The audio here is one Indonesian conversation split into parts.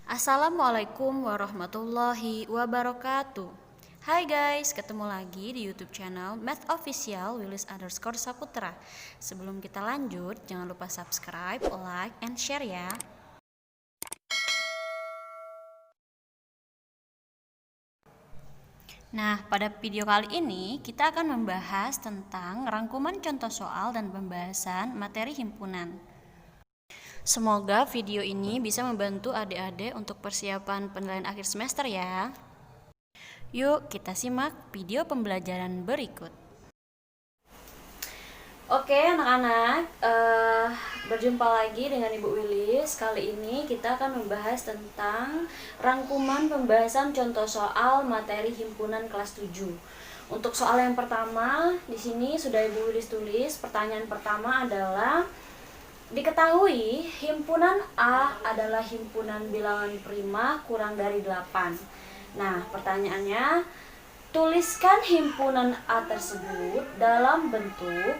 Assalamualaikum warahmatullahi wabarakatuh. Hai guys, ketemu lagi di YouTube channel Math Official Willis_Saputra. Sebelum kita lanjut, jangan lupa subscribe, like, and share ya. Nah, pada video kali ini kita akan membahas tentang rangkuman contoh soal dan pembahasan materi himpunan. Semoga video ini bisa membantu adik-adik untuk persiapan penilaian akhir semester ya. Yuk kita simak video pembelajaran berikut. Oke anak-anak, berjumpa lagi dengan Ibu Wilis. Kali ini kita akan membahas tentang rangkuman pembahasan contoh soal materi himpunan kelas 7. Untuk soal yang pertama, di sini sudah Ibu Wilis tulis. Pertanyaan pertama adalah, diketahui himpunan A adalah himpunan bilangan prima kurang dari 8. Nah, pertanyaannya, tuliskan himpunan A tersebut dalam bentuk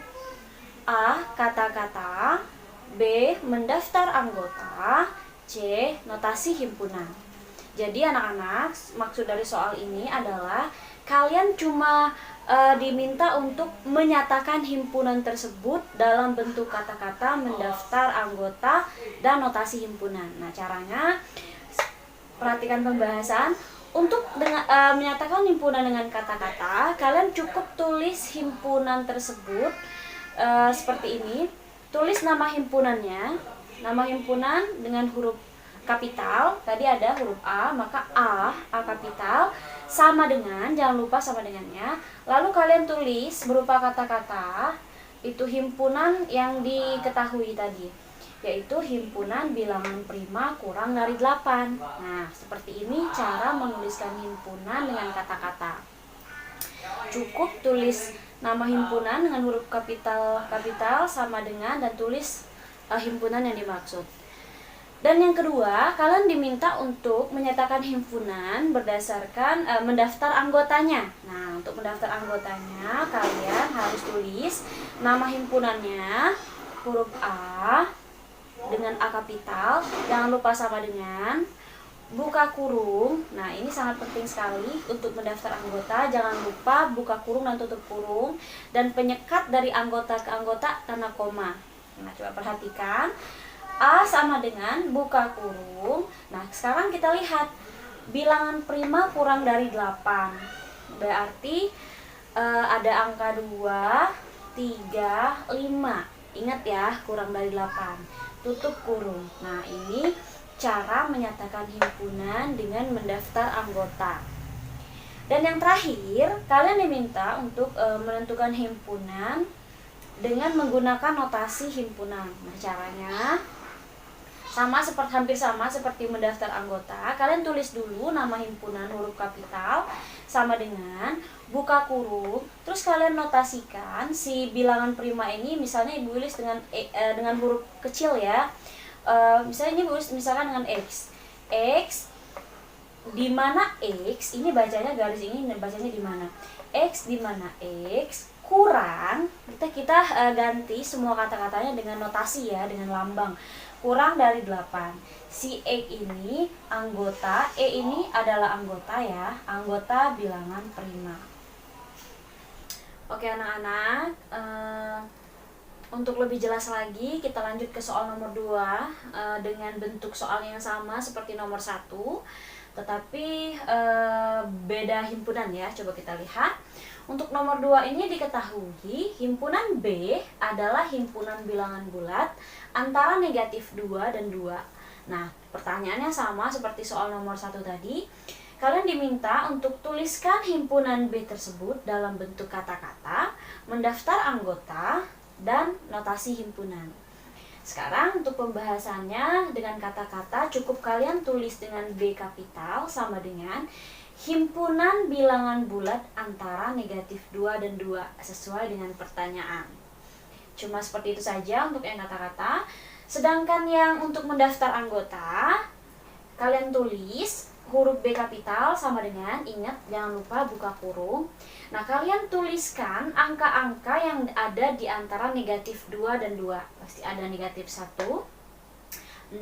A. Kata-kata, B. Mendaftar anggota, C. Notasi himpunan. Jadi anak-anak, maksud dari soal ini adalah kalian cuma diminta untuk menyatakan himpunan tersebut dalam bentuk kata-kata, mendaftar anggota, dan notasi himpunan. Nah, caranya perhatikan pembahasan. Untuk menyatakan himpunan dengan kata-kata, kalian cukup tulis himpunan tersebut seperti ini. Tulis nama himpunannya. Nama himpunan dengan huruf kapital. Tadi ada huruf A, maka A kapital sama dengan, jangan lupa sama dengannya. Lalu kalian tulis berupa kata-kata itu himpunan yang diketahui tadi, yaitu himpunan bilangan prima kurang dari 8. Nah, seperti ini cara menuliskan himpunan dengan kata-kata. Cukup tulis nama himpunan dengan huruf kapital sama dengan, dan tulis himpunan yang dimaksud. Dan yang kedua, kalian diminta untuk menyatakan himpunan berdasarkan mendaftar anggotanya. Nah, untuk mendaftar anggotanya, kalian harus tulis nama himpunannya, huruf A dengan A kapital, jangan lupa sama dengan, buka kurung. Nah, ini sangat penting sekali untuk mendaftar anggota. Jangan lupa buka kurung dan tutup kurung, dan penyekat dari anggota ke anggota tanda koma. Nah, coba perhatikan. A sama dengan buka kurung. Nah, sekarang kita lihat bilangan prima kurang dari 8. Berarti ada angka 2, 3, 5. Ingat ya, kurang dari 8. Tutup kurung. Nah, ini cara menyatakan himpunan dengan mendaftar anggota. Dan yang terakhir, kalian diminta untuk menentukan himpunan dengan menggunakan notasi himpunan. Nah, caranya hampir sama seperti mendaftar anggota. Kalian tulis dulu nama himpunan huruf kapital sama dengan buka kurung, terus kalian notasikan si bilangan prima ini. Misalnya Ibu Wilis dengan huruf kecil ya. Misalnya ini Ibu Wilis misalkan dengan X. X di mana X ini bacanya garis ini, bacanya di mana? X di mana X kurang, kita ganti semua kata-katanya dengan notasi ya, dengan lambang kurang dari 8. Si X ini anggota, E ini adalah anggota ya, anggota bilangan prima. Oke anak-anak, untuk lebih jelas lagi kita lanjut ke soal nomor 2 dengan bentuk soal yang sama seperti nomor 1, tetapi beda himpunan ya. Coba kita lihat. Untuk nomor 2 ini diketahui himpunan B adalah himpunan bilangan bulat antara negatif 2 dan 2. Nah, pertanyaannya sama seperti soal nomor 1 tadi. Kalian diminta untuk tuliskan himpunan B tersebut dalam bentuk kata-kata, mendaftar anggota, dan notasi himpunan. Sekarang untuk pembahasannya dengan kata-kata, cukup kalian tulis dengan B kapital sama dengan himpunan bilangan bulat antara negatif 2 dan 2 sesuai dengan pertanyaan. Cuma seperti itu saja untuk yang kata-kata. Sedangkan yang untuk mendaftar anggota, kalian tulis huruf B kapital sama dengan, ingat jangan lupa buka kurung. Nah, kalian tuliskan angka-angka yang ada di antara negatif 2 dan 2. Pasti ada negatif 1,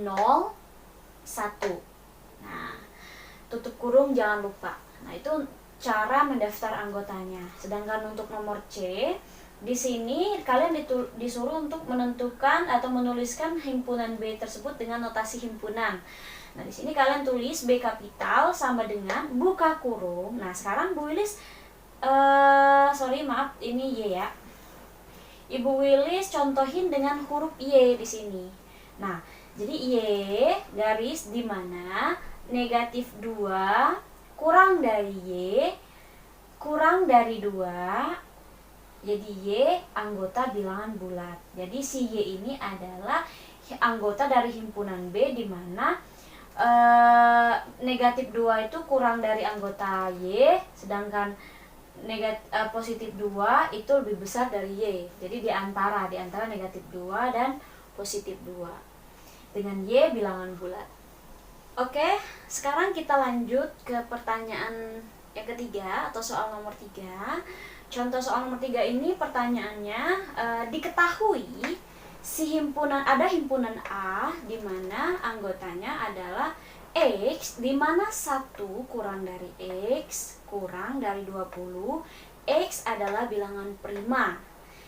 0, 1. Nah, tutup kurung jangan lupa. Nah, itu cara mendaftar anggotanya. Sedangkan untuk nomor C, di sini kalian disuruh untuk menentukan atau menuliskan himpunan B tersebut dengan notasi himpunan. Nah, di sini kalian tulis B kapital sama dengan buka kurung. Nah, sekarang Bu Wilis maaf, ini Y ya. Ibu Wilis contohin dengan huruf Y di sini. Nah, jadi Y garis di mana negatif 2 kurang dari Y kurang dari 2, jadi Y anggota bilangan bulat. Jadi si Y ini adalah anggota dari himpunan B di mana negatif 2 itu kurang dari anggota Y, sedangkan positif 2 itu lebih besar dari Y. Jadi di antara negatif 2 dan positif 2 dengan Y bilangan bulat. Oke, sekarang kita lanjut ke pertanyaan yang ketiga atau soal nomor 3. Contoh soal nomor 3 ini pertanyaannya diketahui ada himpunan A di mana anggotanya adalah X, di mana 1 kurang dari X kurang dari 20, X adalah bilangan prima.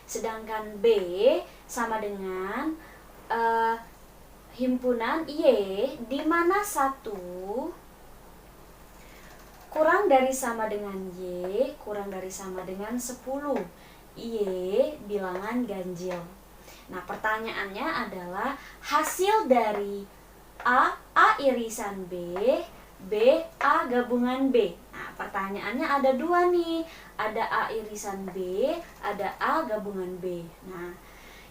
Sedangkan B sama dengan himpunan Y di mana 1 kurang dari sama dengan Y kurang dari sama dengan 10, Y bilangan ganjil. Nah, pertanyaannya adalah hasil dari A irisan B, B, A gabungan B. Nah, pertanyaannya ada 2 nih. Ada A irisan B, ada A gabungan B. Nah,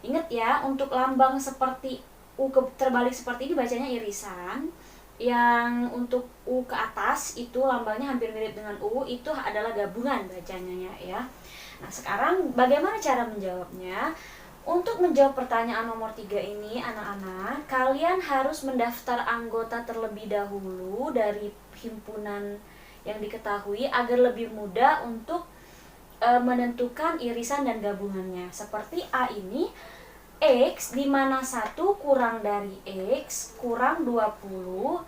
ingat ya, untuk lambang seperti U terbalik seperti ini bacanya irisan. Yang untuk U ke atas itu lambangnya hampir mirip dengan U, itu adalah gabungan bacanya ya. Nah, sekarang bagaimana cara menjawabnya? Untuk menjawab pertanyaan nomor 3 ini, anak-anak, kalian harus mendaftar anggota terlebih dahulu dari himpunan yang diketahui agar lebih mudah untuk menentukan irisan dan gabungannya. Seperti A ini, X di mana 1 kurang dari X kurang 20,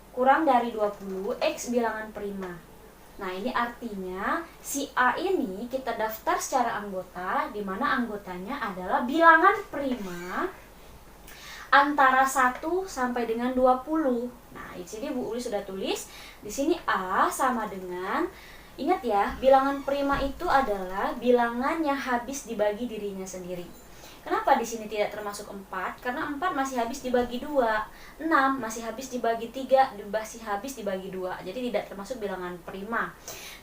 kurang dari 20, X bilangan prima. Nah, ini artinya si A ini kita daftar secara anggota, di mana anggotanya adalah bilangan prima antara 1 sampai dengan 20. Nah, di sini Bu Uli sudah tulis, di sini A sama dengan, ingat ya, bilangan prima itu adalah bilangan yang habis dibagi dirinya sendiri. Kenapa di sini tidak termasuk 4? Karena 4 masih habis dibagi 2, 6 masih habis dibagi 3, masih habis dibagi 2. Jadi tidak termasuk bilangan prima.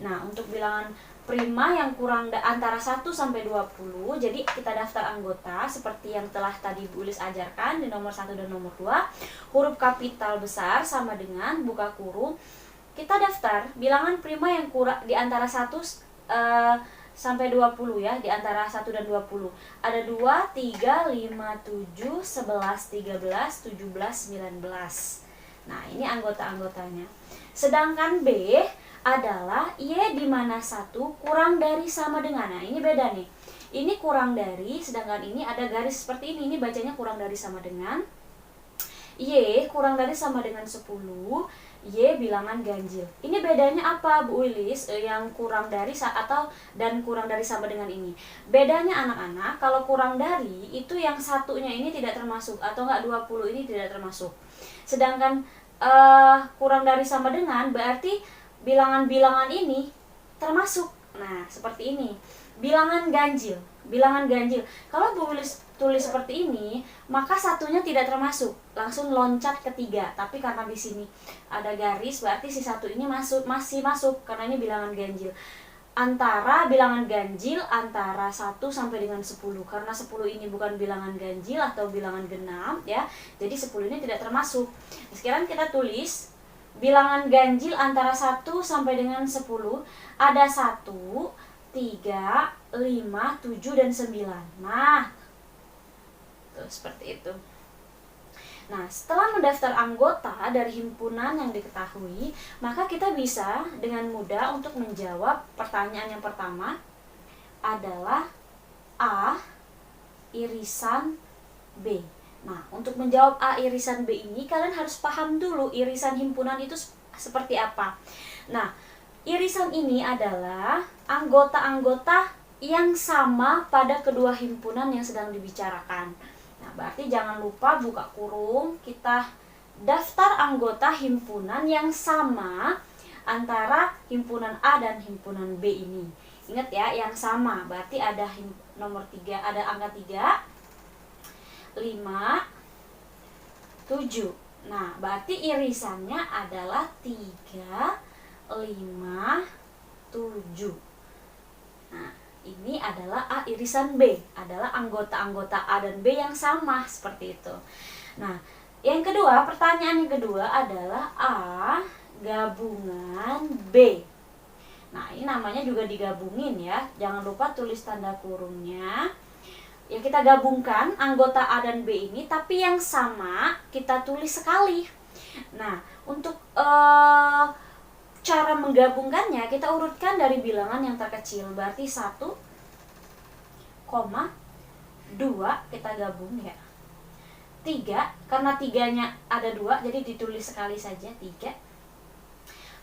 Nah, untuk bilangan prima yang kurang antara 1 sampai 20, jadi kita daftar anggota seperti yang telah tadi Bu Ulis ajarkan di nomor 1 dan nomor 2. Huruf kapital besar sama dengan buka kurung. Kita daftar bilangan prima yang kurang di antara 1 sampai 20 ya, di antara 1 dan 20. Ada 2, 3, 5, 7, 11, 13, 17, 19. Nah, ini anggota-anggotanya. Sedangkan B adalah Y di mana 1 kurang dari sama dengan. Nah, ini beda nih. Ini kurang dari, sedangkan ini ada garis seperti ini. Ini bacanya kurang dari sama dengan. Y kurang dari sama dengan 10, Y bilangan ganjil. Ini bedanya apa Bu Wilis? Yang kurang dari dan kurang dari sama dengan ini. Bedanya anak-anak, kalau kurang dari itu yang satunya ini tidak termasuk, atau enggak 20 ini tidak termasuk. Sedangkan kurang dari sama dengan berarti bilangan-bilangan ini termasuk. Nah, seperti ini. Bilangan ganjil. Bilangan ganjil. Kalau Bu Wilis tulis seperti ini, maka satunya tidak termasuk, langsung loncat ke 3. Tapi karena di sini ada garis, berarti si 1 ini masih masuk karena ini bilangan ganjil. Bilangan ganjil antara 1 sampai dengan 10. Karena 10 ini bukan bilangan ganjil atau bilangan genap ya. Jadi 10 ini tidak termasuk. Sekarang kita tulis bilangan ganjil antara 1 sampai dengan 10. Ada 1, 3, 5, 7 dan 9. Nah, seperti itu. Nah, setelah mendaftar anggota dari himpunan yang diketahui, maka kita bisa dengan mudah untuk menjawab pertanyaan yang pertama adalah A irisan B. Nah, untuk menjawab A irisan B ini, kalian harus paham dulu irisan himpunan itu seperti apa. Nah, irisan ini adalah anggota-anggota yang sama pada kedua himpunan yang sedang dibicarakan. Nah, berarti jangan lupa buka kurung, kita daftar anggota himpunan yang sama antara himpunan A dan himpunan B ini. Ingat ya, yang sama. Berarti ada nomor 3, ada angka 3, 5, 7. Nah, berarti irisannya adalah 3, 5, 7. Nah, ini adalah A irisan B, adalah anggota-anggota A dan B yang sama, seperti itu. Nah, yang kedua, pertanyaan yang kedua adalah A gabungan B. Nah, ini namanya juga digabungin ya. Jangan lupa tulis tanda kurungnya. Ya, kita gabungkan anggota A dan B ini, tapi yang sama kita tulis sekali. Nah, untuk cara menggabungkannya, kita urutkan dari bilangan yang terkecil. Berarti 1, 2 kita gabung ya. 3, karena 3-nya ada 2, jadi ditulis sekali saja 3.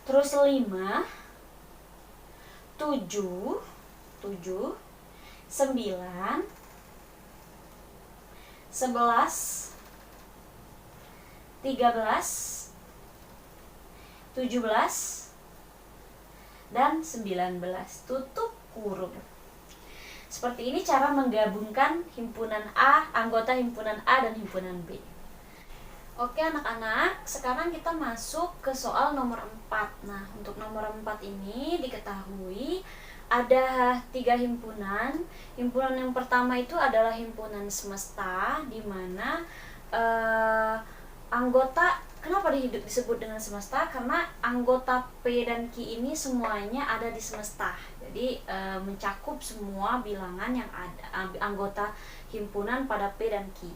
Terus 5, 7, 9, 11, 13, 17, dan 19. Tutup kurung. Seperti ini cara menggabungkan himpunan A, anggota himpunan A dan himpunan B. Oke anak-anak, sekarang kita masuk ke soal nomor 4. Nah, untuk nomor 4 ini diketahui ada 3 himpunan. Himpunan yang pertama itu adalah himpunan semesta, di mana anggota, kenapa disebut dengan semesta? Karena anggota P dan Q ini semuanya ada di semesta. Jadi mencakup semua bilangan yang ada, anggota himpunan pada P dan Q.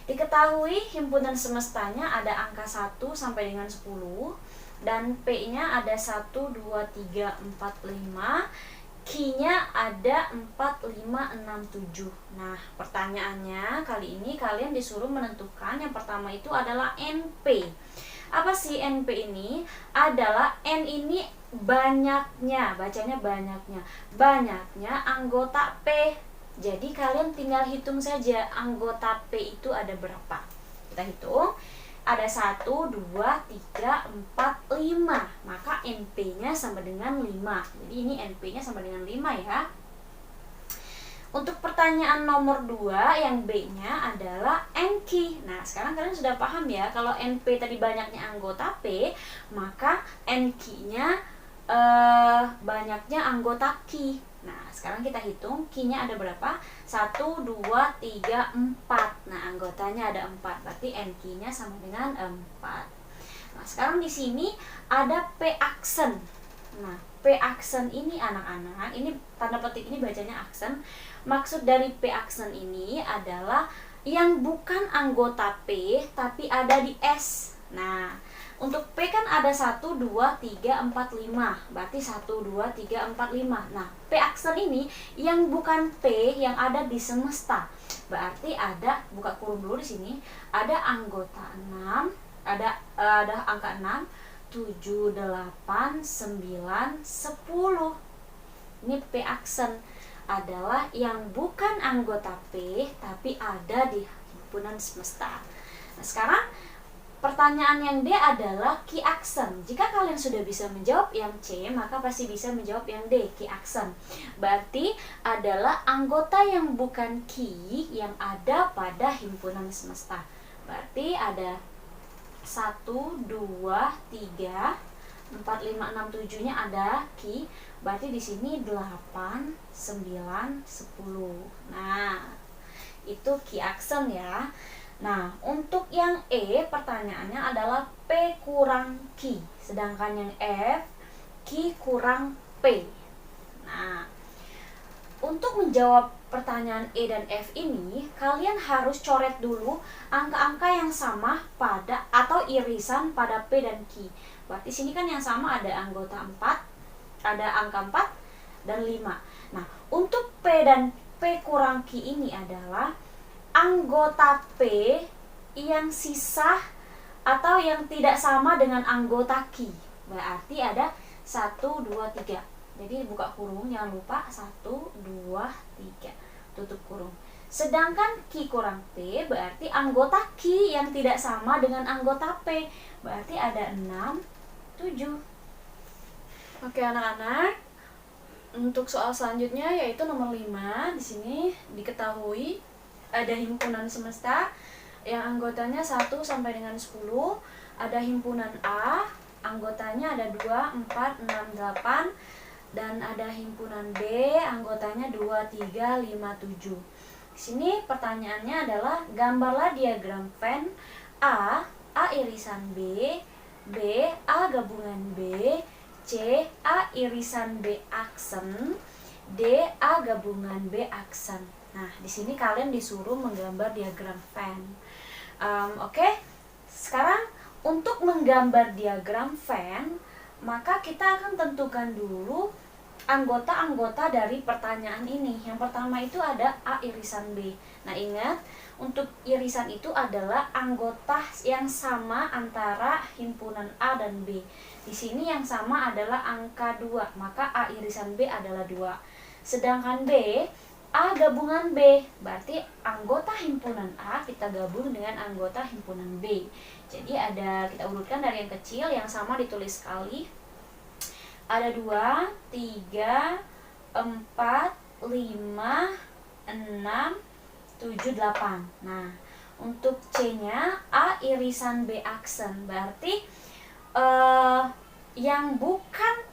Diketahui himpunan semestanya ada angka 1 sampai dengan 10, dan P-nya ada 1, 2, 3, 4, 5. Q-nya ada 4, 5, 6, 7. Nah, pertanyaannya kali ini kalian disuruh menentukan yang pertama itu adalah NP. Apa sih NP ini? Adalah N ini banyaknya, bacanya banyaknya. Banyaknya anggota P. Jadi kalian tinggal hitung saja anggota P itu ada berapa. Kita hitung. Ada 1, 2, 3, 4, 5. Maka NP-nya sama dengan 5. Jadi ini NP-nya sama dengan 5 ya. Untuk pertanyaan nomor 2 yang B-nya adalah NQ. Nah, sekarang kalian sudah paham ya, kalau NP tadi banyaknya anggota P, maka NQ-nya banyaknya anggota Q. Nah, sekarang kita hitung Q-nya ada berapa? 1, 2, 3, 4. Nah, anggotanya ada 4. Berarti NQ-nya sama dengan 4. Nah, sekarang di sini ada P aksen. Nah, P aksen ini anak-anak, ini tanda petik ini bacanya aksen. Maksud dari P aksen ini adalah yang bukan anggota P tapi ada di S. Nah, untuk P kan ada 1, 2, 3, 4, 5. Berarti 1, 2, 3, 4, 5. Nah, P aksen ini yang bukan P yang ada di semesta. Berarti ada, buka kurung dulu di sini, ada anggota 6, ada angka 6, 7, 8, 9, 10. Ini P aksen adalah yang bukan anggota P tapi ada di himpunan semesta. Nah, sekarang pertanyaan yang D adalah Q aksen. Jika kalian sudah bisa menjawab yang C, maka pasti bisa menjawab yang D, Q aksen. Berarti adalah anggota yang bukan Q yang ada pada himpunan semesta. Berarti ada 1, 2, 3, 4, 5, 6, 7-nya ada Q. Berarti di sini 8, 9, 10. Nah, itu Q aksen ya. Nah, untuk yang E, pertanyaannya adalah P kurang Q. Sedangkan yang F, Q kurang P. Nah, untuk menjawab pertanyaan E dan F ini, kalian harus coret dulu angka-angka yang sama pada atau irisan pada P dan Q. Berarti sini kan yang sama ada anggota 4, ada angka 4 dan 5. Nah, untuk P dan P kurang Q ini adalah anggota P yang sisa atau yang tidak sama dengan anggota Q. Berarti ada 1, 2, 3. Jadi buka kurung, jangan lupa 1, 2, 3. Tutup kurung. Sedangkan Q kurang P berarti anggota Q yang tidak sama dengan anggota P. Berarti ada 6, 7. Oke anak-anak, untuk soal selanjutnya yaitu nomor 5. Di sini diketahui ada himpunan semesta yang anggotanya 1 sampai dengan 10. Ada himpunan A, anggotanya ada 2, 4, 6, 8. Dan ada himpunan B, anggotanya 2, 3, 5, 7. Di sini pertanyaannya adalah gambarlah diagram Venn A irisan B, B, A gabungan B, C, A irisan B aksen, D, A gabungan B aksen. Nah, di sini kalian disuruh menggambar diagram Venn. Oke. Sekarang untuk menggambar diagram Venn, maka kita akan tentukan dulu anggota-anggota dari pertanyaan ini. Yang pertama itu ada A irisan B. Nah, ingat, untuk irisan itu adalah anggota yang sama antara himpunan A dan B. Di sini yang sama adalah angka 2, maka A irisan B adalah 2. Sedangkan B, A gabungan B, berarti anggota himpunan A kita gabung dengan anggota himpunan B. Jadi kita urutkan dari yang kecil, yang sama ditulis sekali. Ada 2, 3, 4, 5, 6, 7, 8. Nah, untuk C-nya A irisan B aksen, berarti yang bukan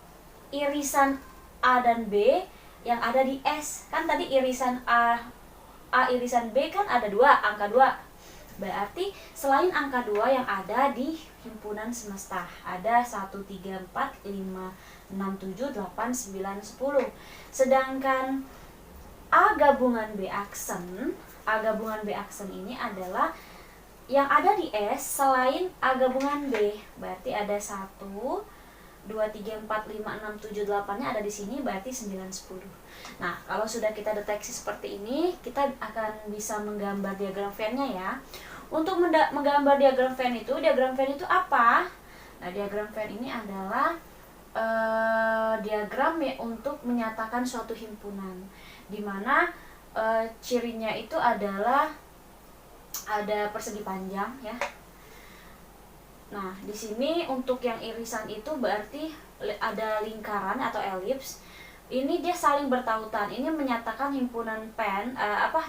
irisan A dan B yang ada di S. Kan tadi irisan A irisan B kan ada 2, angka 2. Berarti selain angka 2 yang ada di himpunan semesta, ada 1, 3, 4, 5, 6, 7, 8, 9, 10. Sedangkan A gabungan B aksen ini adalah yang ada di S selain A gabungan B. Berarti ada 1, 2, 3, 4, 5, 6, 7, 8-nya ada di sini, berarti 9, 10. Nah, kalau sudah kita deteksi seperti ini, kita akan bisa menggambar diagram Venn-nya ya. Untuk menggambar diagram Venn itu apa? Nah, diagram Venn ini adalah diagram ya untuk menyatakan suatu himpunan, dimana cirinya itu adalah ada persegi panjang ya. Nah, di sini untuk yang irisan itu berarti ada lingkaran atau elips. Ini dia saling bertautan. Ini menyatakan himpunan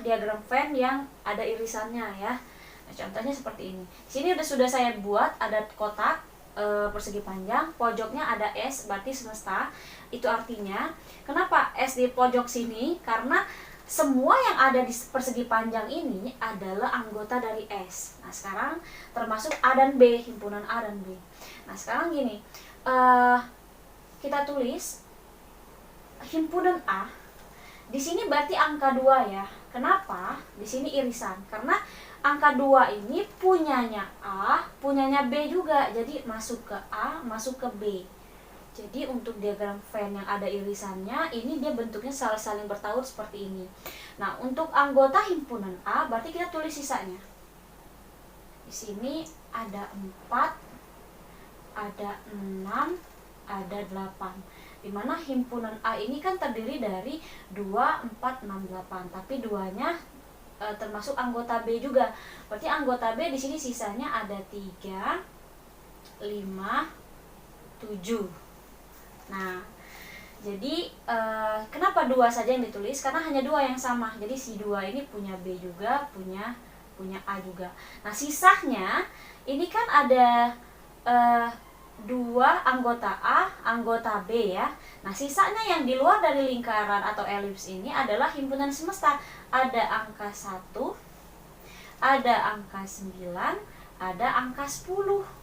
diagram Venn yang ada irisannya ya. Nah, contohnya seperti ini. Di sini sudah saya buat ada kotak persegi panjang, pojoknya ada S, berarti semesta. Itu artinya, kenapa S di pojok sini? Karena semua yang ada di persegi panjang ini adalah anggota dari S. Nah, sekarang termasuk A dan B, himpunan A dan B. Nah, sekarang gini, kita tulis himpunan A. Di sini berarti angka 2 ya. Kenapa? Di sini irisan. Karena angka 2 ini punyanya A, punyanya B juga. Jadi masuk ke A, masuk ke B. Jadi untuk diagram Venn yang ada irisannya, ini dia bentuknya saling bertaut seperti ini. Nah, untuk anggota himpunan A, berarti kita tulis sisanya. Di sini ada 4, ada 6, ada 8. Dimana himpunan A ini kan terdiri dari 2, 4, 6, 8. Tapi 2-nya termasuk anggota B juga. Berarti anggota B di sini sisanya ada 3, 5, 7. Nah, jadi kenapa 2 saja yang ditulis? Karena hanya 2 yang sama. Jadi si 2 ini punya B juga, punya A juga. Nah, sisanya ini kan ada 2 anggota A, anggota B ya. Nah, sisanya yang di luar dari lingkaran atau elips ini adalah himpunan semesta. Ada angka 1, ada angka 9, ada angka 10.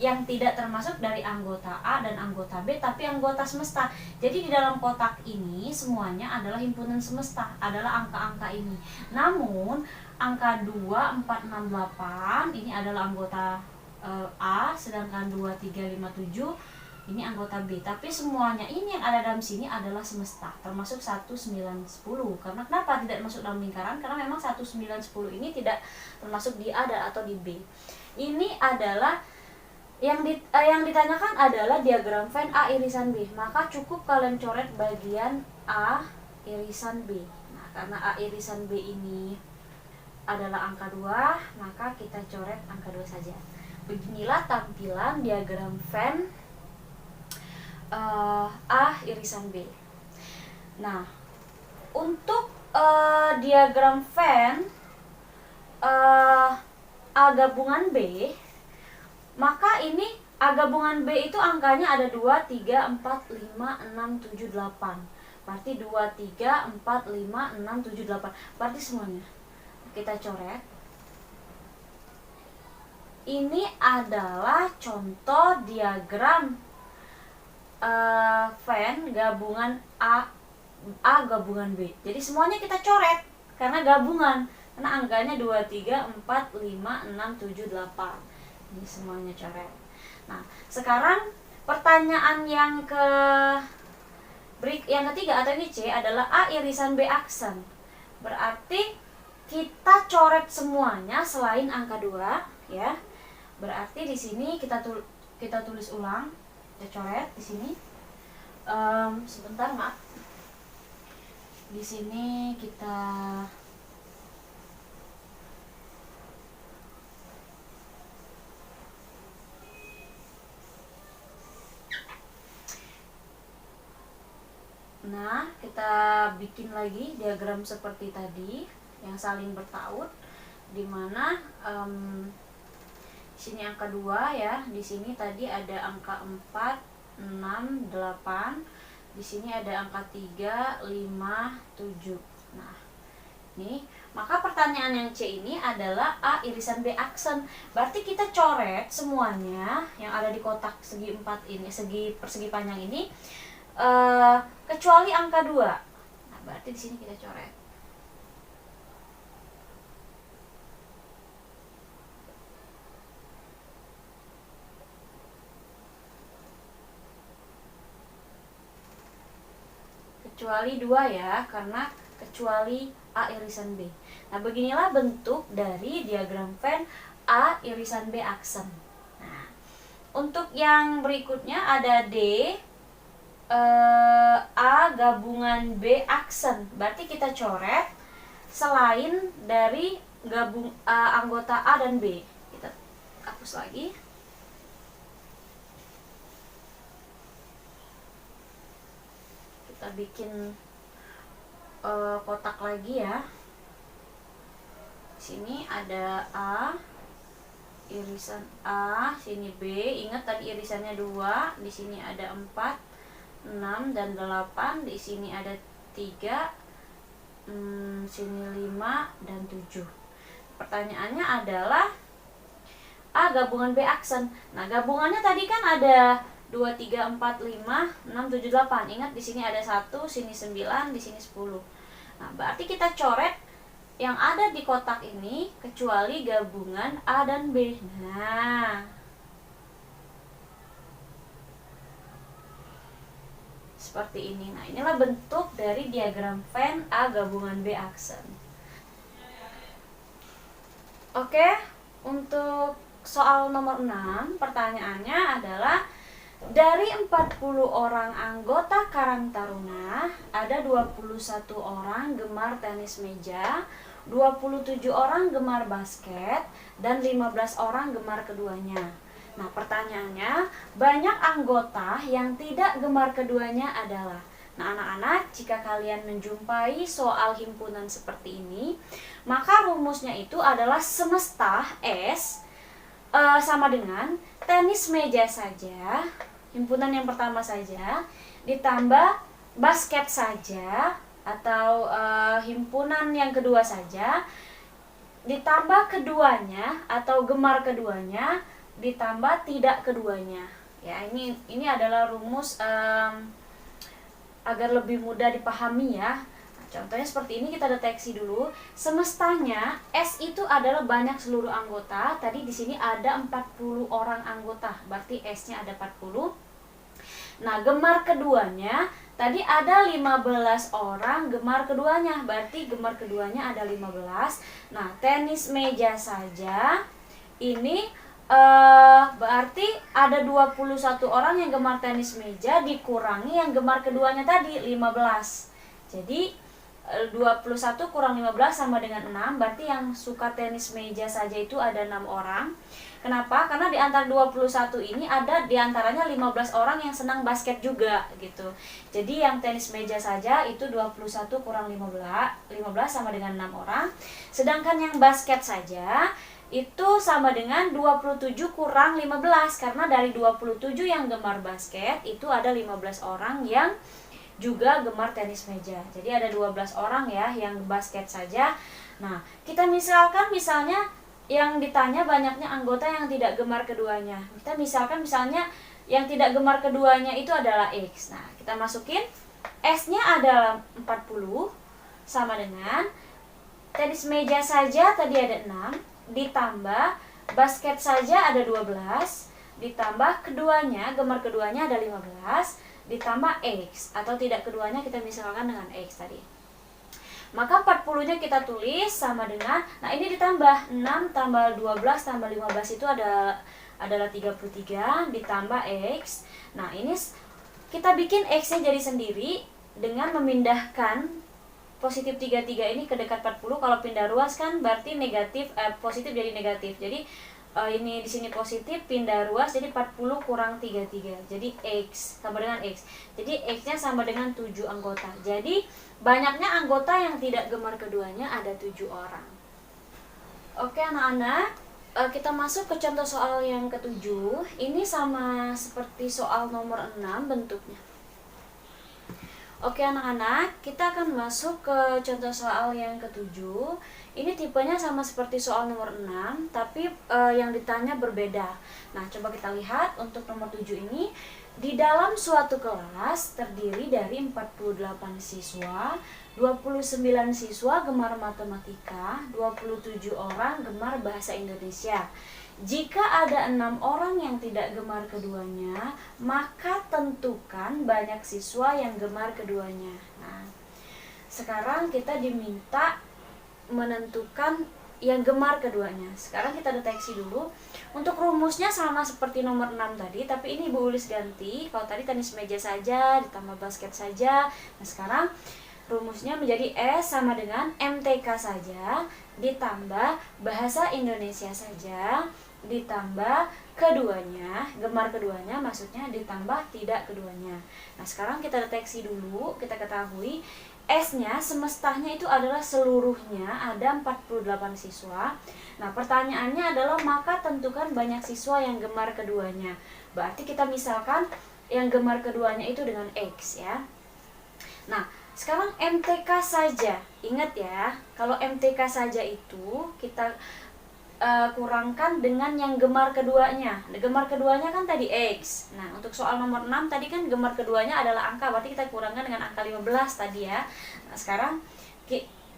Yang tidak termasuk dari anggota A dan anggota B, tapi anggota semesta. Jadi di dalam kotak ini semuanya adalah himpunan semesta, adalah angka-angka ini. Namun angka 2, 4, 6, 8 ini adalah anggota A, sedangkan 2, 3, 5, 7 ini anggota B. Tapi semuanya ini yang ada dalam sini adalah semesta, termasuk 1, 9, 10. Karena kenapa tidak masuk dalam lingkaran? Karena memang 1, 9, 10 ini tidak termasuk di A atau di B. Ini adalah yang ditanyakan adalah diagram Venn A irisan B. Maka cukup kalian coret bagian A irisan B. Nah, karena A irisan B ini adalah angka 2, maka kita coret angka 2 saja. Beginilah tampilan diagram Venn A irisan B. Nah, untuk diagram Venn A gabungan B, maka ini A gabungan B itu angkanya ada 2, 3, 4, 5, 6, 7, 8. Berarti 2, 3, 4, 5, 6, 7, 8. Berarti semuanya kita coret. Ini adalah contoh diagram Venn gabungan A gabungan B. Jadi semuanya kita coret karena gabungan. Karena angkanya 2, 3, 4, 5, 6, 7, 8. Ini semuanya coret. Nah, sekarang pertanyaan yang ketiga atau ini C adalah A irisan B aksen. Berarti kita coret semuanya selain angka 2, ya. Berarti di sini kita tulis ulang. Kita coret di sini. Sebentar, maaf. Di sini kita bikin lagi diagram seperti tadi yang saling bertaut, di mana sini angka 2 ya, di sini tadi ada angka 4, 6, 8, di sini ada angka 3, 5, 7. Nah, nih, maka pertanyaan yang C ini adalah A irisan B aksen. Berarti kita coret semuanya yang ada di kotak segi 4 ini, persegi panjang ini, kecuali angka 2. Nah, berarti di sini kita coret. Kecuali 2 ya, karena kecuali A irisan B. Nah, beginilah bentuk dari diagram Venn A irisan B aksen. Nah, untuk yang berikutnya ada D A gabungan B aksen. Berarti kita coret selain dari anggota A dan B. Kita hapus lagi. Kita bikin kotak lagi ya. Sini ada A irisan A, sini B. Ingat tadi irisannya 2, di sini ada 4, 6 dan 8, di sini ada 3, sini 5 dan 7. Pertanyaannya adalah A gabungan B aksen. Nah, gabungannya tadi kan ada 2, 3, 4, 5, 6, 7, 8. Ingat di sini ada 1, sini 9, di sini 10. Nah, berarti kita coret yang ada di kotak ini kecuali gabungan A dan B. Nah, seperti ini. Nah, inilah bentuk dari diagram Venn A gabungan B aksen. Oke, untuk soal nomor 6, pertanyaannya adalah dari 40 orang anggota Karang Taruna, ada 21 orang gemar tenis meja, 27 orang gemar basket, dan 15 orang gemar keduanya. Nah, pertanyaannya, banyak anggota yang tidak gemar keduanya adalah. Nah, anak-anak, jika kalian menjumpai soal himpunan seperti ini, maka rumusnya itu adalah semesta S sama dengan tenis meja saja, himpunan yang pertama saja, ditambah basket saja, atau himpunan yang kedua saja, ditambah keduanya atau gemar keduanya, ditambah tidak keduanya. Ya, ini adalah rumus agar lebih mudah dipahami ya. Contohnya seperti ini, kita deteksi dulu. Semestanya S itu adalah banyak seluruh anggota. Tadi di sini ada 40 orang anggota. Berarti S-nya ada 40. Nah, gemar keduanya tadi ada 15 orang gemar keduanya, berarti gemar keduanya ada 15. Nah, tenis meja saja ini berarti ada 21 orang yang gemar tenis meja dikurangi yang gemar keduanya tadi 15. Jadi 21 kurang 15 sama dengan 6, berarti yang suka tenis meja saja itu ada 6 orang. Kenapa? Karena di antara 21 ini ada di antaranya 15 orang yang senang basket juga gitu. Jadi yang tenis meja saja itu 21 kurang 15 sama dengan 6 orang. Sedangkan yang basket saja itu sama dengan 27 kurang 15, karena dari 27 yang gemar basket itu ada 15 orang yang juga gemar tenis meja. Jadi ada 12 orang ya yang basket saja. Nah, kita misalnya yang ditanya banyaknya anggota yang tidak gemar keduanya. Kita misalnya yang tidak gemar keduanya itu adalah X. Nah, kita masukin S-nya adalah 40 sama dengan tenis meja saja tadi ada 6 ditambah basket saja ada 12 ditambah keduanya, gemar keduanya ada 15 ditambah X, atau tidak keduanya kita misalkan dengan X tadi. Maka 40-nya kita tulis sama dengan, nah ini ditambah 6 tambah 12 tambah 15 itu adalah 33 ditambah X. Nah ini kita bikin X-nya jadi sendiri dengan memindahkan positif 33 ini ke dekat 40. Kalau pindah ruas kan berarti positif jadi negatif. Jadi ini di sini positif, pindah ruas jadi 40 kurang 33. Jadi X sama dengan X. Jadi X-nya sama dengan 7 anggota. Jadi banyaknya anggota yang tidak gemar keduanya ada 7 orang. Oke anak-anak, kita masuk ke contoh soal yang ketujuh. Ini sama seperti soal nomor 6 bentuknya. Oke anak-anak, kita akan masuk ke contoh soal yang ketujuh. Ini tipenya sama seperti soal nomor 6, tapi yang ditanya berbeda. Nah, coba kita lihat untuk nomor 7 ini. Di dalam suatu kelas terdiri dari 48 siswa, 29 siswa gemar matematika, 27 orang gemar bahasa Indonesia. Jika ada 6 orang yang tidak gemar keduanya, maka tentukan banyak siswa yang gemar keduanya. Nah, sekarang kita diminta menentukan yang gemar keduanya. Sekarang kita deteksi dulu. Untuk rumusnya sama seperti nomor 6 tadi, tapi ini Ibu Ulis ganti. Kalau tadi tenis meja saja, ditambah basket saja. Nah, sekarang rumusnya menjadi S sama dengan MTK saja, ditambah bahasa Indonesia saja, ditambah keduanya, gemar keduanya maksudnya ditambah tidak keduanya. Nah sekarang kita deteksi dulu, kita ketahui S-nya semestanya itu adalah seluruhnya ada 48 siswa. Nah pertanyaannya adalah maka tentukan banyak siswa yang gemar keduanya. Berarti kita misalkan yang gemar keduanya itu dengan X ya. Nah sekarang MTK saja, ingat ya, kalau MTK saja itu kita kurangkan dengan yang gemar keduanya. Gemar keduanya kan tadi X. Nah, untuk soal nomor 6 tadi kan gemar keduanya adalah angka, berarti kita kurangkan dengan angka 15 tadi ya. Nah, sekarang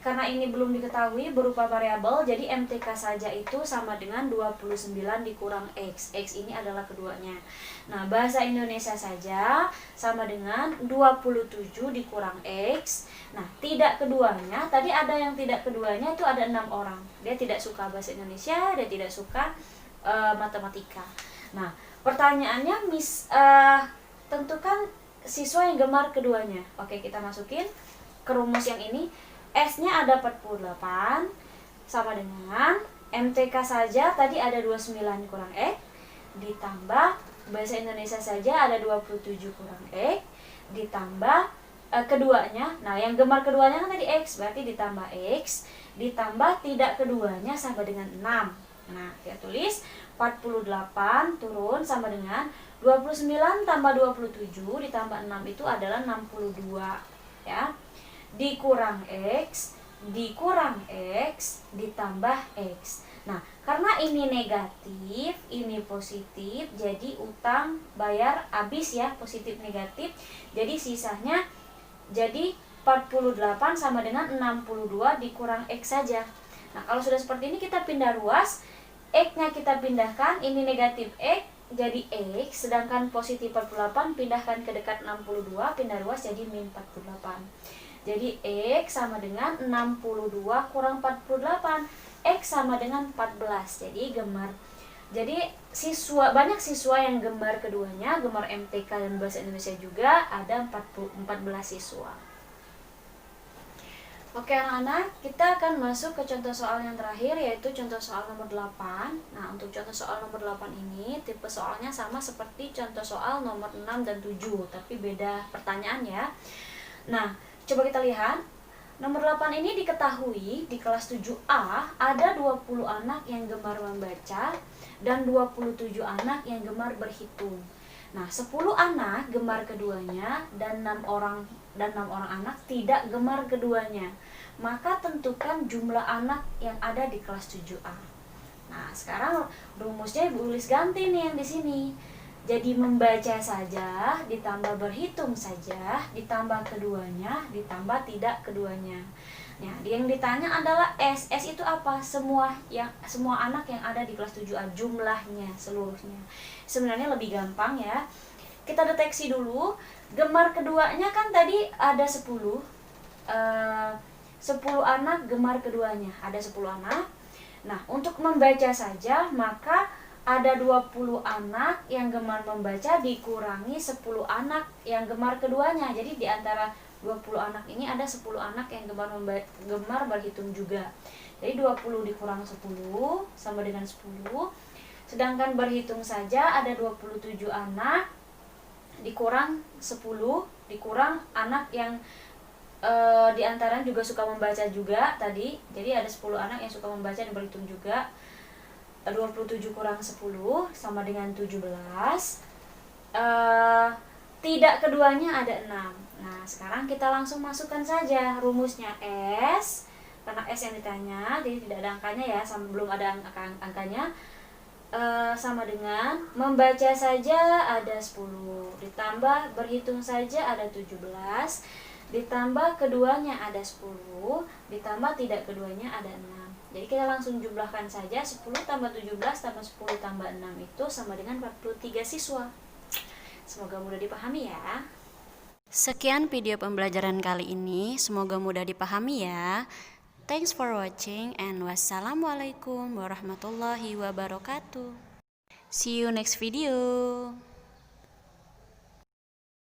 karena ini belum diketahui berupa variabel, jadi MTK saja itu sama dengan 29 dikurang X. X ini adalah keduanya. Nah, bahasa Indonesia saja sama dengan 27 dikurang X. Nah, tidak keduanya, tadi ada yang tidak keduanya itu ada 6 orang. Dia tidak suka bahasa Indonesia, dia tidak suka matematika. Nah, pertanyaannya tentukan siswa yang gemar keduanya. Oke, kita masukin ke rumus yang ini. S-nya ada 48 sama dengan MTK saja tadi ada 29 kurang X ditambah bahasa Indonesia saja ada 27 kurang X ditambah keduanya. Nah, yang gemar keduanya kan tadi X, berarti ditambah X ditambah tidak keduanya sama dengan 6. Nah, kita tulis 48 turun sama dengan 29 tambah 27 ditambah 6 itu adalah 62 ya. Dikurang X ditambah X. Nah, karena ini negatif, ini positif, jadi utang bayar habis ya, positif negatif. Jadi sisanya jadi 48 sama dengan 62 dikurang X saja. Nah, kalau sudah seperti ini kita pindah ruas, X-nya kita pindahkan, ini negatif X, jadi X, sedangkan posisi 48 pindahkan ke dekat 62, pindah ruas jadi min 48. Jadi X sama dengan 62 kurang 48. X sama dengan 14. Jadi gemar. Jadi banyak siswa yang gemar keduanya, gemar MTK dan bahasa Indonesia juga ada 14 siswa. Oke anak-anak, kita akan masuk ke contoh soal yang terakhir, yaitu contoh soal nomor 8. Nah, untuk contoh soal nomor 8 ini, tipe soalnya sama seperti contoh soal nomor 6 dan 7, tapi beda pertanyaan ya. Nah, coba kita lihat. Nomor 8 ini diketahui di kelas 7A ada 20 anak yang gemar membaca dan 27 anak yang gemar berhitung. Nah, 10 anak gemar keduanya dan 6 orang anak tidak gemar keduanya. Maka tentukan jumlah anak yang ada di kelas 7A. Nah, sekarang rumusnya Ibu Ulis ganti nih yang di sini. Jadi membaca saja, ditambah berhitung saja, ditambah keduanya, ditambah tidak keduanya. Nah, yang ditanya adalah S. S itu apa? Semua anak yang ada di kelas 7A, jumlahnya seluruhnya. Sebenarnya lebih gampang ya. Kita deteksi dulu. Gemar keduanya kan tadi ada 10. 10 anak gemar keduanya, ada 10 anak. Nah, untuk membaca saja maka ada 20 anak yang gemar membaca dikurangi 10 anak yang gemar keduanya. Jadi di antara 20 anak ini ada 10 anak yang gemar berhitung juga. Jadi 20 dikurang 10 sama dengan 10. Sedangkan berhitung saja ada 27 anak dikurang 10, dikurang anak yang di antaranya juga suka membaca juga tadi. Jadi ada 10 anak yang suka membaca dan berhitung juga. 27 kurang 10 sama dengan 17. Tidak keduanya ada 6. Nah, sekarang kita langsung masukkan saja rumusnya S. Karena S yang ditanya, jadi tidak ada angkanya ya, belum ada angkanya. Sama dengan membaca saja ada 10, ditambah berhitung saja ada 17, ditambah keduanya ada 10, ditambah tidak keduanya ada 6. Jadi kita langsung jumlahkan saja 10 tambah 17 tambah 10 tambah 6 itu sama dengan 43 siswa. Semoga mudah dipahami ya. Sekian video pembelajaran kali ini, semoga mudah dipahami ya. Thanks for watching and wassalamualaikum warahmatullahi wabarakatuh. See you next video.